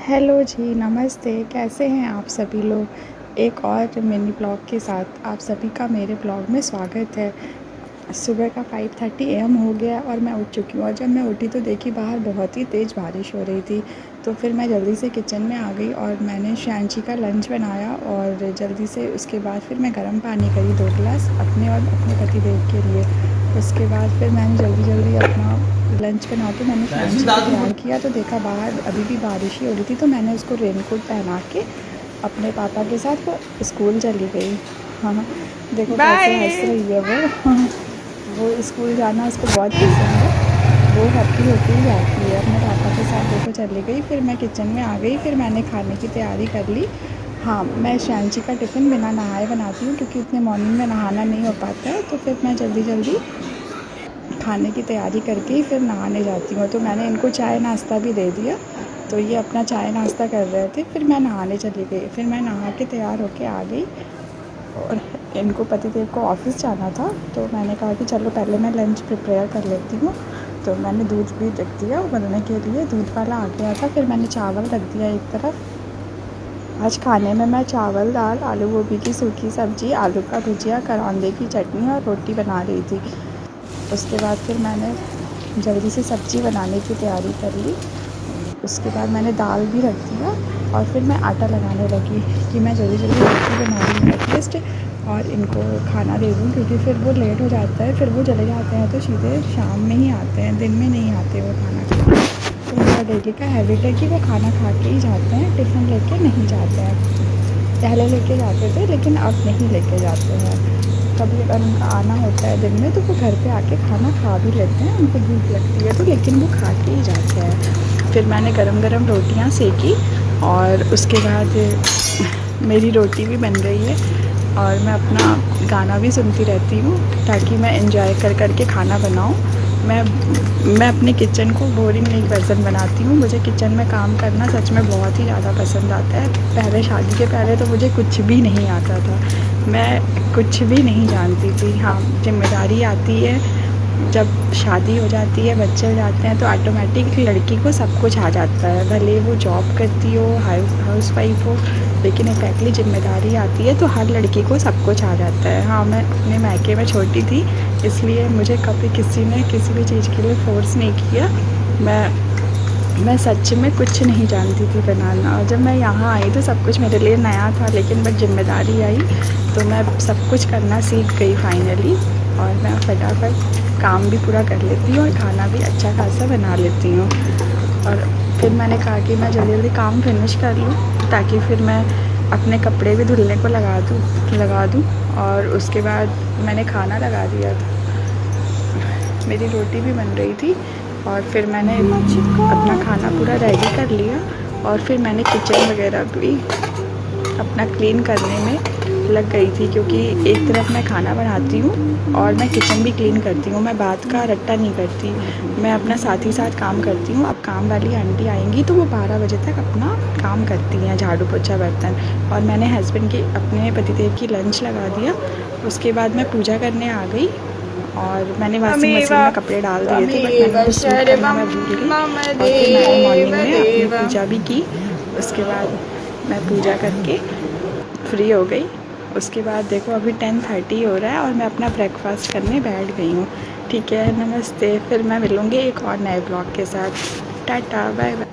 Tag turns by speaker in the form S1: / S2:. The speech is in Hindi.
S1: हेलो जी, नमस्ते। कैसे हैं आप सभी लोग। एक और मिनी ब्लॉग के साथ आप सभी का मेरे ब्लॉग में स्वागत है। सुबह का 5:30 AM हो गया और मैं उठ चुकी हूँ और जब मैं उठी तो देखी बाहर बहुत ही तेज़ बारिश हो रही थी। तो फिर मैं जल्दी से किचन में आ गई और मैंने श्यांची का लंच बनाया और जल्दी से उसके बाद फिर मैं गर्म पानी करी 2 गिलास अपने और अपने पतिदेव के लिए। उसके बाद फिर मैंने जल्दी अपना लंच बना के मैंने श्यांची को तैयार किया तो देखा बाहर अभी भी बारिश ही हो रही थी, तो मैंने उसको रेनकोट पहना के अपने पापा के साथ वो स्कूल चली गई। हाँ, देखो कैसे हंस रही है वो। वो स्कूल जाना उसको बहुत पसंद है। वो हैप्पी होके ही जाती है। अपने पापा के साथ देखो चली गई। फिर मैं किचन में आ गई, फिर मैंने खाने की तैयारी कर ली। हाँ, मैं श्यांची का टिफ़िन बिना नहाए बनाती हूँ क्योंकि इतने मॉर्निंग में नहाना नहीं हो पाता है, तो फिर मैं जल्दी खाने की तैयारी करके ही फिर नहाने जाती हूँ। तो मैंने इनको चाय नाश्ता भी दे दिया, तो ये अपना चाय नाश्ता कर रहे थे। फिर मैं नहाने चली गई। फिर मैं नहा के तैयार होके आ गई और इनको पतिदेव को ऑफ़िस जाना था, तो मैंने कहा कि चलो पहले मैं लंच प्रिपेयर कर लेती हूँ। तो मैंने दूध भी रख दिया उबलने के लिए, दूध वाला आ गया था। फिर मैंने चावल रख दिया एक तरफ। आज खाने में मैं चावल, दाल, आलू गोभी की सूखी सब्ज़ी, आलू का भुजिया, करौंदे की चटनी और रोटी बना रही थी। उसके बाद फिर मैंने जल्दी से सब्ज़ी बनाने की तैयारी कर ली। उसके बाद मैंने दाल भी रख दिया और फिर मैं आटा लगाने लगी कि मैं जल्दी रोटी बना लूँ एटलीस्ट और इनको खाना दे दूँ, क्योंकि फिर वो लेट हो जाता है। फिर वो चले जाते हैं तो सीधे शाम में ही आते हैं, दिन में नहीं आते वो खाना खाने। तो मेरा डेली का हैबिट है कि वो खाना खा के ही जाते हैं, टिफ़िन लेके नहीं जाते हैं। पहले लेके जाते थे लेकिन अब नहीं लेके जाते हैं। कभी अगर उनका आना होता है दिन में तो वो घर पे आके खाना खा भी लेते हैं, उनको भूख लगती है तो, लेकिन वो खा के ही जाते हैं। फिर मैंने गरम रोटियां सेकी और उसके बाद मेरी रोटी भी बन गई है और मैं अपना गाना भी सुनती रहती हूँ ताकि मैं एंजॉय कर के खाना बनाऊँ। मैं अपने किचन को बोरिंग नहीं पर्सन बनाती हूँ। मुझे किचन में काम करना सच में बहुत ही ज़्यादा पसंद आता है। पहले शादी के पहले तो मुझे कुछ भी नहीं आता था, मैं कुछ भी नहीं जानती थी। हाँ, जिम्मेदारी आती है जब शादी हो जाती है, बच्चे हो जाते हैं तो ऑटोमेटिक लड़की को सब कुछ आ जाता है, भले वो जॉब करती हो, हाउस वाइफ हो, लेकिन एग्जैक्टली जिम्मेदारी आती है तो हर लड़की को सब कुछ आ जाता है। हाँ, मैं अपने मायके में छोटी थी इसलिए मुझे कभी किसी ने किसी भी चीज़ के लिए फ़ोर्स नहीं किया। मैं सच में कुछ नहीं जानती थी बनाना और जब मैं यहाँ आई तो सब कुछ मेरे लिए नया था, लेकिन बट जिम्मेदारी आई तो मैं सब कुछ करना सीख गई फाइनली और मैं फटाफट काम भी पूरा कर लेती हूँ और खाना भी अच्छा खासा बना लेती हूँ। और फिर मैंने कहा कि मैं जल्दी काम फिनिश कर लूँ ताकि फिर मैं अपने कपड़े भी धुलने को लगा दूँ और उसके बाद मैंने खाना लगा दिया था। मेरी रोटी भी बन रही थी और फिर मैंने अपना खाना पूरा रेडी कर लिया और फिर मैंने किचन वगैरह भी अपना क्लीन करने में लग गई थी, क्योंकि एक तरफ मैं खाना बनाती हूँ और मैं किचन भी क्लीन करती हूँ। मैं बात का रट्टा नहीं करती, मैं अपना साथ ही साथ काम करती हूँ। अब काम वाली आंटी आएंगी तो वो 12 बजे तक अपना काम करती हैं, झाड़ू पोछा बर्तन। और मैंने हस्बैंड की अपने पतिदेव की लंच लगा दिया। उसके बाद मैं पूजा करने आ गई और मैंने वॉशिंग मशीन में कपड़े डाल दिए थे, बट मैंने उनको सूट करना मैं भूल गई और फिर मैंने मॉर्निंग में अपनी पूजा भी की। उसके बाद मैं पूजा करके फ्री हो गई। उसके बाद देखो अभी 10:30 हो रहा है और मैं अपना ब्रेकफास्ट करने बैठ गई हूँ। ठीक है, नमस्ते। फिर मैं मिलूँगी एक और नए ब्लॉग के साथ। Tata, bye bye.